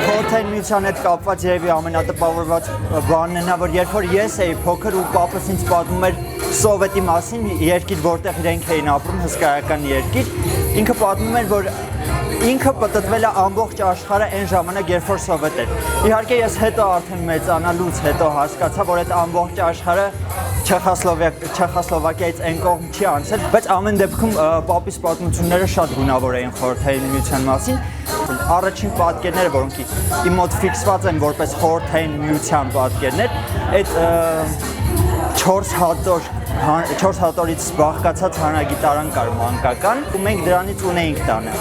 Խորհրդային միության հետ կապված երևի ամենատպավորված բանն է նա, որ երբ որ ես էի փոքր ու պապս ինձ պատմում էր Սովետի մասին, երկիր, որտեղ իրենք էին ապրում, հսկայական երկիր, ինքը պատմում էր, որ ինքը պատտվել է ամբողջ աշխարհը այն ժամանակ, երբ որ Սովետ էր։ Իհարկե ես հետո արդեն մեծանալուց հետո հասկացա, որ այդ ամբողջ աշխարհը Չեխոսլովակիայից այն կողմ չի անցել, բայց ամեն դեպքում պապիս պատմությունները շատ գունավոր էին Խորհրդային միության մասին։ Առաջին պատկերները, որոնք իմ մոտ ֆիքսված են որպես Խորհրդային միության պատկերներ, այդ 4 հատորից բաղկացած հանրագիտարան կար մանկական, ու մենք դրանից ունեինք տանը։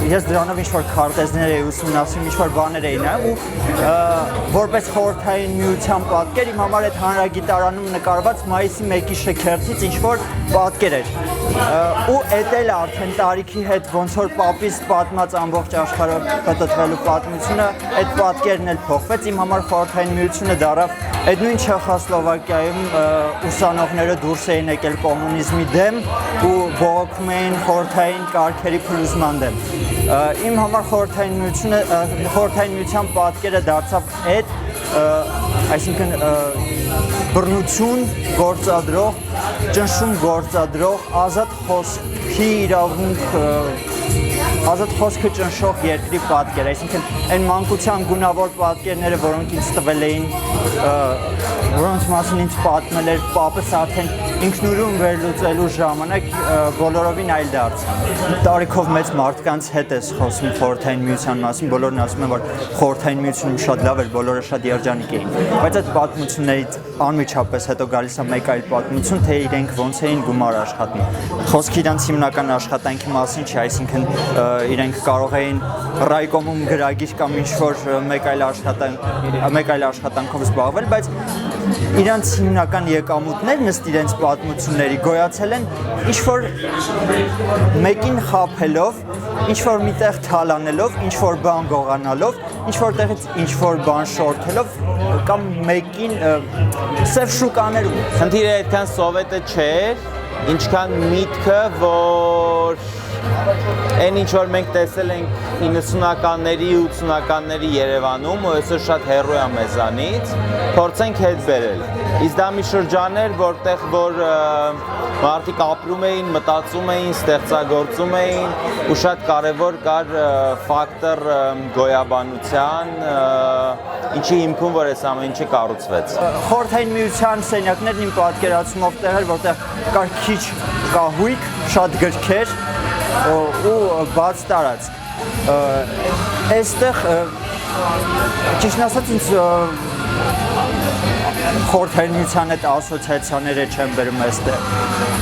Ես դրանով ինչ-որ քարտեզներ էի ուսումնասիրում, ինչ-որ բաներ էի նայում ու որպես Խորհրդային միության պատկեր իմ համար այդ հանրագիտարանում նկարված մայիսի 1-ի շքերթից ինչ-որ պատկեր էր։ Ու էդ էլ արդեն տարիքի հետ ոնց որ պապիս պատմած ամբողջ աշխարհը պատտվելու պատմությունը, այդ պատկերն էլ փոխվեց, իմ համար Խորհրդային միությունը դառավ այդ նույն Չեխոսլովակիայում ուսանողները դուրս էին եկել կոմունիզմի դեմ ու բողոքում էին խորհրդային կարգերի փլուզման դեմ։ Իմ համար Խորհրդային միության պատկերը դարձավ այդ, այսինքն բռնություն գործադրող, ճնշում գործադրող, ազատ խոսքի իրավունք, ազատ խոսքը ճնշող երկրի պատկեր, այսինքն այն մանկության գունավոր պատկերները, որոնք ինձ տվել էին, որոնց մասին ինձ պատմել էր պապս արդեն ինքնուրույն վերլուծելու ժամանակ բոլորովին այլ դարձան։ Տարիքով մեծ մարդկանց հետ ես խոսում Խորհրդային միության մասին, բոլորն ասում են, որ Խորհրդային միությունում շատ լավ էր, բոլորը շատ երջանիկ էին։ Բայց այդ պատմություններից անմիջապես հետո գալիս է մեկ այլ պատմություն, թե իրենք ոնց էին գումար աշխատում։ Խոսքը իրանց հիմնական աշխատանքի մասին չի, այսինքն իրենք կարող էին ռայկոմում գրագիր կամ ինչ-որ մեկ այլ աշխատանքով զբաղվել, բայց իրանց հիմնական եկամուտներն ըստ իրենց պատմությունների գոյացել են ինչ-որ մեկին խաբելով, ինչ-որ միտեղ թալանելով, ինչ-որ բան գողանալով, ինչ-որ տեղից ինչ-որ բան շորթելով կամ մեկին սև շուկաներում։ Խնդիրը այդքան սովետը չէր, ինչքան միտքը, որ այն ինչ որ մենք տեսել ենք 90-ականների, 80-ականների Երևանում, ու այսօր շատ հեռու է մեզանից, փորձենք հետ բերել։ Իսկ դա մի շրջան էր, որտեղ որ մարդիկ ապրում էին, մտածում էին, ստեղծագործում էին, ու շատ կարևոր կար ֆակտոր գոյաբանության, ինչի հիմքում որ այս ամեն ինչը կառուցվեց։ Խորհրդային միության սենյակներն իմ պատկերացումով տեղեր, որտեղ կար քիչ կահույք, շատ գրքեր ու բաց տարածք։ Այստեղ ճիշտ ասած ինձ Խորհրդային միության հետ ասոցիացիաները չեմ բերում այստեղ։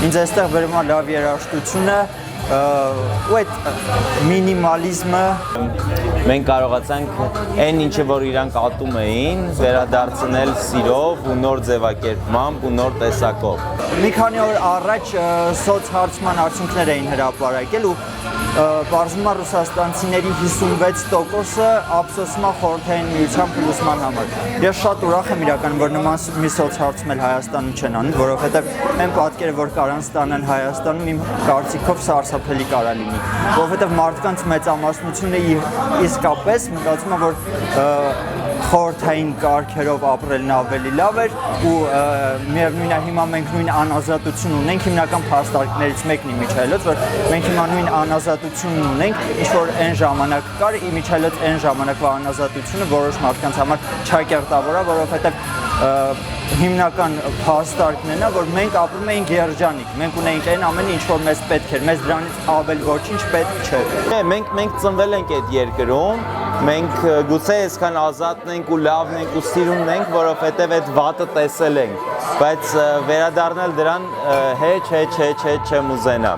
Ինձ այստեղ բերում է լավ երաժշտությունը ու այդ մինիմալիզմը։ Մենք կարողացանք այն ինչը որ իրանք ատում էին, վերադարձնել սիրով ու նոր ձևակերպմամբ ու նոր տեսակով։ Մի քանի օր առաջ սոցհարցման արդյունքներ էին հրապարակել ու պարզվում է ռուսաստանցիների 56%-ը ափսոսում է Խորհրդային միության փլուզման համար։ Ես շատ ուրախ եմ իրականում, որ նման մի սոցհարցում էլ Հայաստանում չեն անում, որովհետև այն պատկերը, որ կարան ստանան Հայաստանում, իմ կարծիքով սարսափելի կարա լինի, որովհետև մարդկանց մեծամասնությունը իսկապես մտածում է, որ խորհրդային կարգերով ապրելն ավելի լավ էր ու միևնույն է հիմա մենք նույն անազատություն ունենք, հիմնական փաստարկներից մեկն իմիջայլոց, որ մենք հիմա նույն անազատություն ունենք, ինչ որ այն ժամանակ կար, իմիջայլոց այն ժամանակվա անազատությունը որոշ մարդկանց համար չակերտավոր է, որովհետև հիմնական փաստարկն է նա, որ մենք ապրում էինք երջանիկ, մենք ունեինք այն ամենը, ինչ որ մեզ պետք էր, մեզ դրանից ավել ոչինչ պետք չէր։ Մենք ծնվել ենք այդ երկրում, մենք գուցե այսքան ազատն ենք ու լավն ենք ու սիրուն ենք, որովհետև այդ վատը տեսել ենք, բայց վերադառնալ դրան չեմ ուզենա։